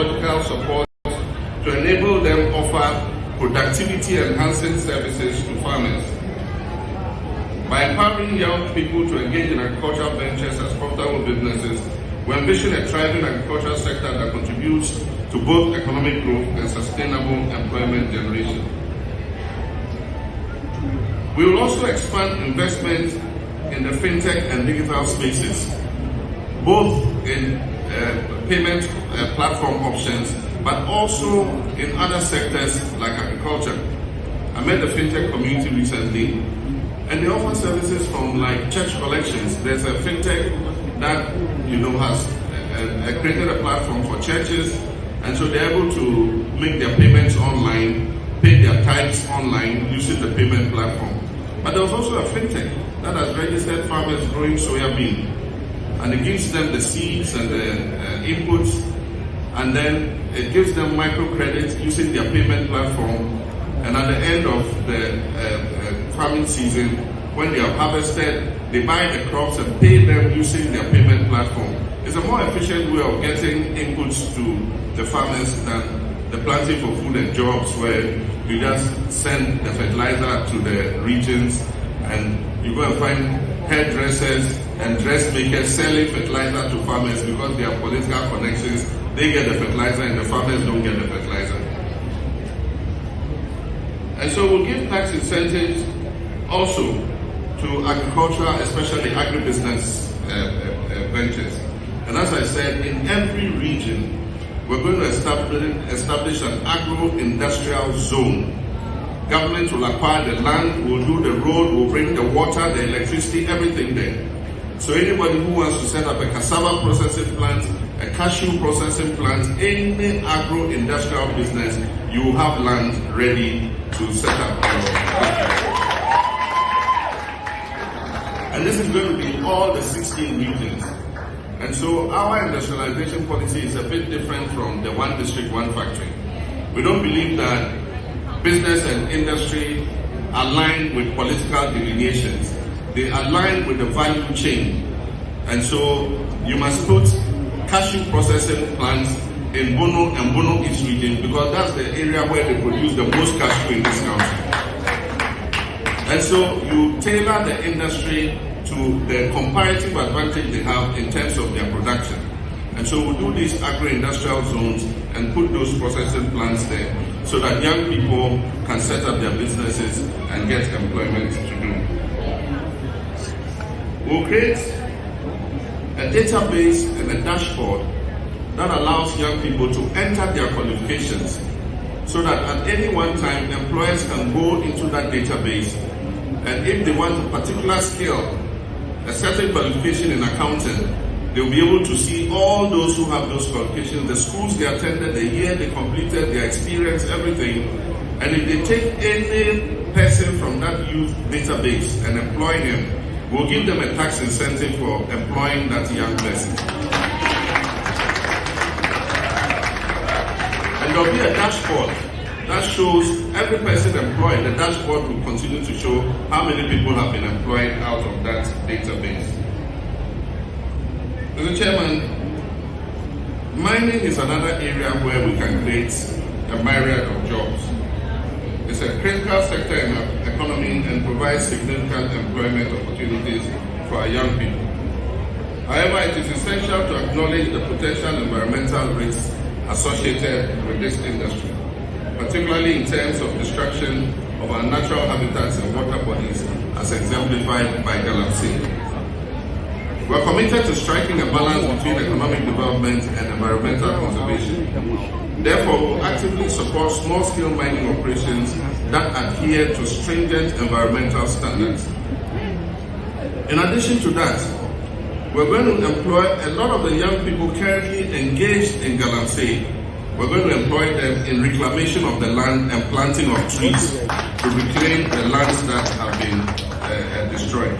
technological support to enable them offer productivity-enhancing services to farmers. By empowering young people to engage in agricultural ventures as profitable businesses, we ambition a thriving agricultural sector that contributes to both economic growth and sustainable employment generation. We will also expand investment in the fintech and digital spaces, both in payment platform options, but also in other sectors like agriculture. I met the fintech community recently, and they offer services from like church collections. There's a fintech that has created a platform for churches, and so they're able to make their payments online, pay their tithes online using the payment platform. But there was also a fintech that has registered farmers growing soya bean, and it gives them the seeds and the inputs, and then it gives them microcredit using their payment platform. And at the end of the farming season, when they have harvested, they buy the crops and pay them using their payment platform. It's a more efficient way of getting inputs to the farmers than the planting for food and jobs, where you just send the fertilizer to the regions and you go and find hairdressers and dressmakers selling fertilizer to farmers because they have political connections. They get the fertilizer and the farmers don't get the fertilizer. And so we'll give tax incentives also to agricultural, especially agribusiness ventures. And as I said, in every region, we're going to establish an agro-industrial zone. Government will acquire the land, will do the road, will bring the water, the electricity, everything there. So anybody who wants to set up a cassava processing plant, a cashew processing plant, any agro-industrial business, you will have land ready to set up your factory. And this is going to be in all the 16 regions. And so our industrialization policy is a bit different from the one district, one factory. We don't believe that business and industry align with political delineations. They align with the value chain. And so you must put cashew processing plants in Bono and Bono East region because that's the area where they produce the most cashew in this country. And so you tailor the industry to the comparative advantage they have in terms of their production. And so we'll do these agro-industrial zones and put those processing plants there so that young people can set up their businesses and get employment to do. We'll create a database and a dashboard that allows young people to enter their qualifications so that at any one time employers can go into that database, and if they want a particular skill, a certain qualification in accounting, they'll be able to see all those who have those qualifications, the schools they attended, the year they completed, their experience, everything. And if they take any person from that youth database and employ him, we'll give them a tax incentive for employing that young person. And there'll be a dashboard that shows every person employed. The dashboard will continue to show how many people have been employed out of that database. Mr. Chairman, mining is another area where we can create a myriad of jobs. It's a critical sector in our economy and provides significant employment opportunities for our young people. However, it is essential to acknowledge the potential environmental risks associated with this industry, particularly in terms of destruction of our natural habitats and water bodies, as exemplified by Galamsey. We are committed to striking a balance between economic development and environmental conservation. Therefore, we will actively support small-scale mining operations that adhere to stringent environmental standards. In addition to that, we're going to employ a lot of the young people currently engaged in Galamsey. We're going to employ them in reclamation of the land and planting of trees to reclaim the lands that have been destroyed.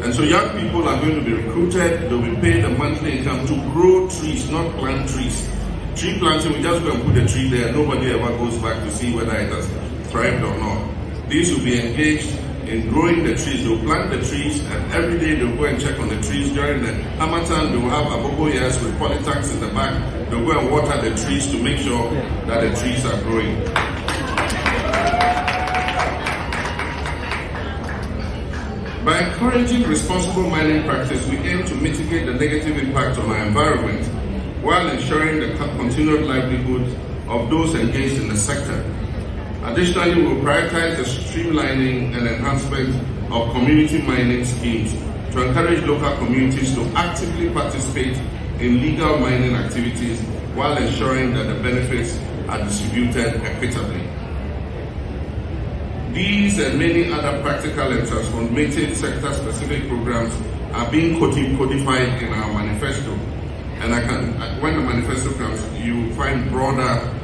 And so young people are going to be recruited, they'll be paid a monthly income to grow trees, not plant trees. Tree planting, we just go and put a tree there, nobody ever goes back to see whether it has thrived or not. These will be engaged in growing the trees. They'll plant the trees, and every day they'll go and check on the trees. During the Hamatan, they will have abobo years with polytanks in the back. They'll go and water the trees to make sure that the trees are growing. By encouraging responsible mining practice, we aim to mitigate the negative impact on our environment while ensuring the continued livelihood of those engaged in the sector. Additionally, we will prioritize the streamlining and enhancement of community mining schemes to encourage local communities to actively participate in legal mining activities while ensuring that the benefits are distributed equitably. These and many other practical and transformative sector-specific programs are being codified in our manifesto. And when the manifesto comes, you find broader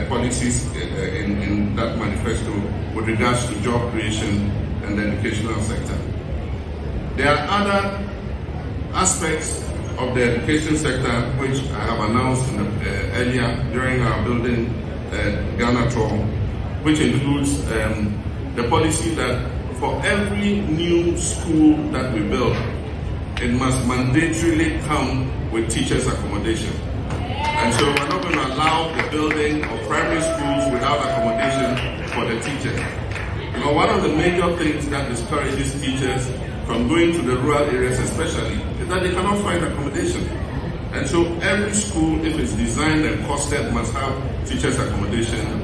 policies in that manifesto with regards to job creation and the educational sector. There are other aspects of the education sector which I have announced earlier during our building Ghana tour, which includes the policy that for every new school that we build, it must mandatorily come with teachers' accommodation. And so we're not going to allow the building of primary schools without accommodation for the teachers. You know, one of the major things that discourages teachers from going to the rural areas especially is that they cannot find accommodation. And so every school, if it's designed and costed, must have teachers' accommodation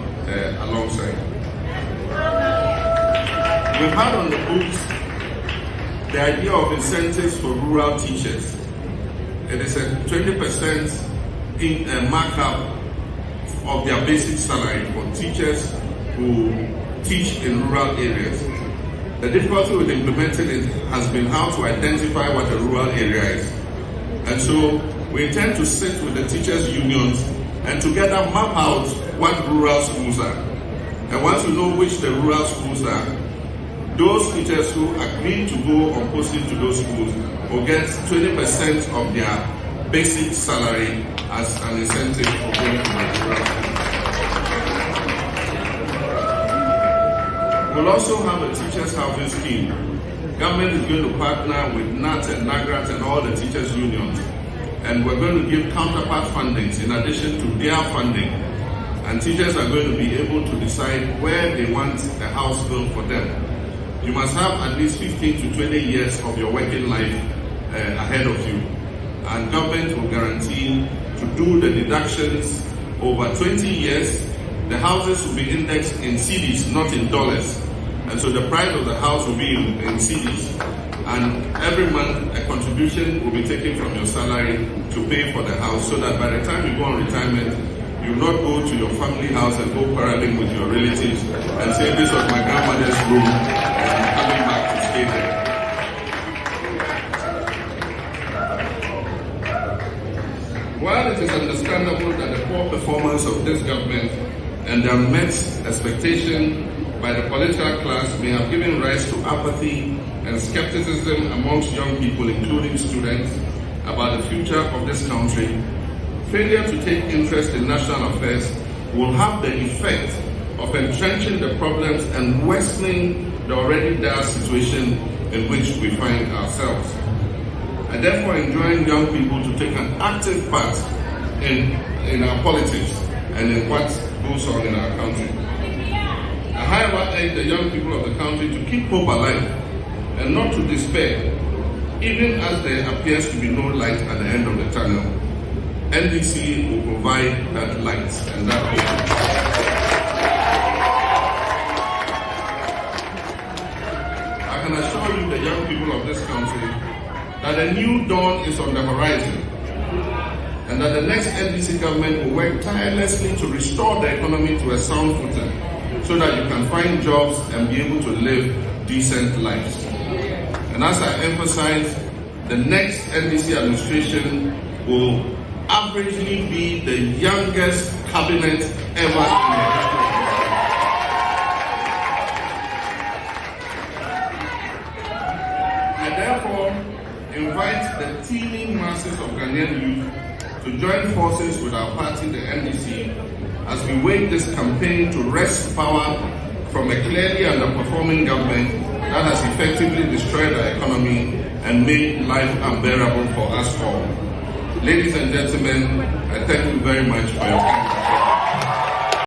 alongside. We've had on the books the idea of incentives for rural teachers. It is a 20% markup of their basic salary for teachers who teach in rural areas. The difficulty with implementing it has been how to identify what a rural area is. And so we intend to sit with the teachers' unions and together map out what rural schools are. And once we know which the rural schools are, those teachers who agree to go on posting to those schools will get 20% of their basic salary as an incentive for going to the rural schools. We'll also have a teachers' housing scheme. Government is going to partner with NAT and NAGRAT and all the teachers' unions. And we're going to give counterpart fundings in addition to their funding. And teachers are going to be able to decide where they want a house built for them. You must have at least 15 to 20 years of your working life ahead of you. And government will guarantee to do the deductions over 20 years. The houses will be indexed in cedis, not in dollars. And so the price of the house will be in cedis. And every month a contribution will be taken from your salary to pay for the house, so that by the time you go on retirement, you will not go to your family house and go quarreling with your relatives and say, this was my grandmother's room and I'm coming back to stay there. While it is understandable that the poor performance of this government and the unmet expectation by the political class may have given rise to apathy and skepticism amongst young people, including students, about the future of this country, failure to take interest in national affairs will have the effect of entrenching the problems and worsening the already dire situation in which we find ourselves. I therefore enjoin young people to take an active part in our politics and in what goes on in our country. I however urge the young people of the country to keep hope alive and not to despair, even as there appears to be no light at the end of the tunnel. NDC will provide that light and that hope. I can assure you, the young people of this country, that a new dawn is on the horizon, and that the next NDC government will work tirelessly to restore the economy to a sound footing, so that you can find jobs and be able to live decent lives. And as I emphasize, the next NDC administration will averagely be the youngest cabinet ever in the history of Ghana. I therefore invite the teeming masses of Ghanaian youth to join forces with our party, the NDC, as we wage this campaign to wrest power from a clearly underperforming government that has effectively destroyed our economy and made life unbearable for us all. Ladies and gentlemen, I thank you very much for your time.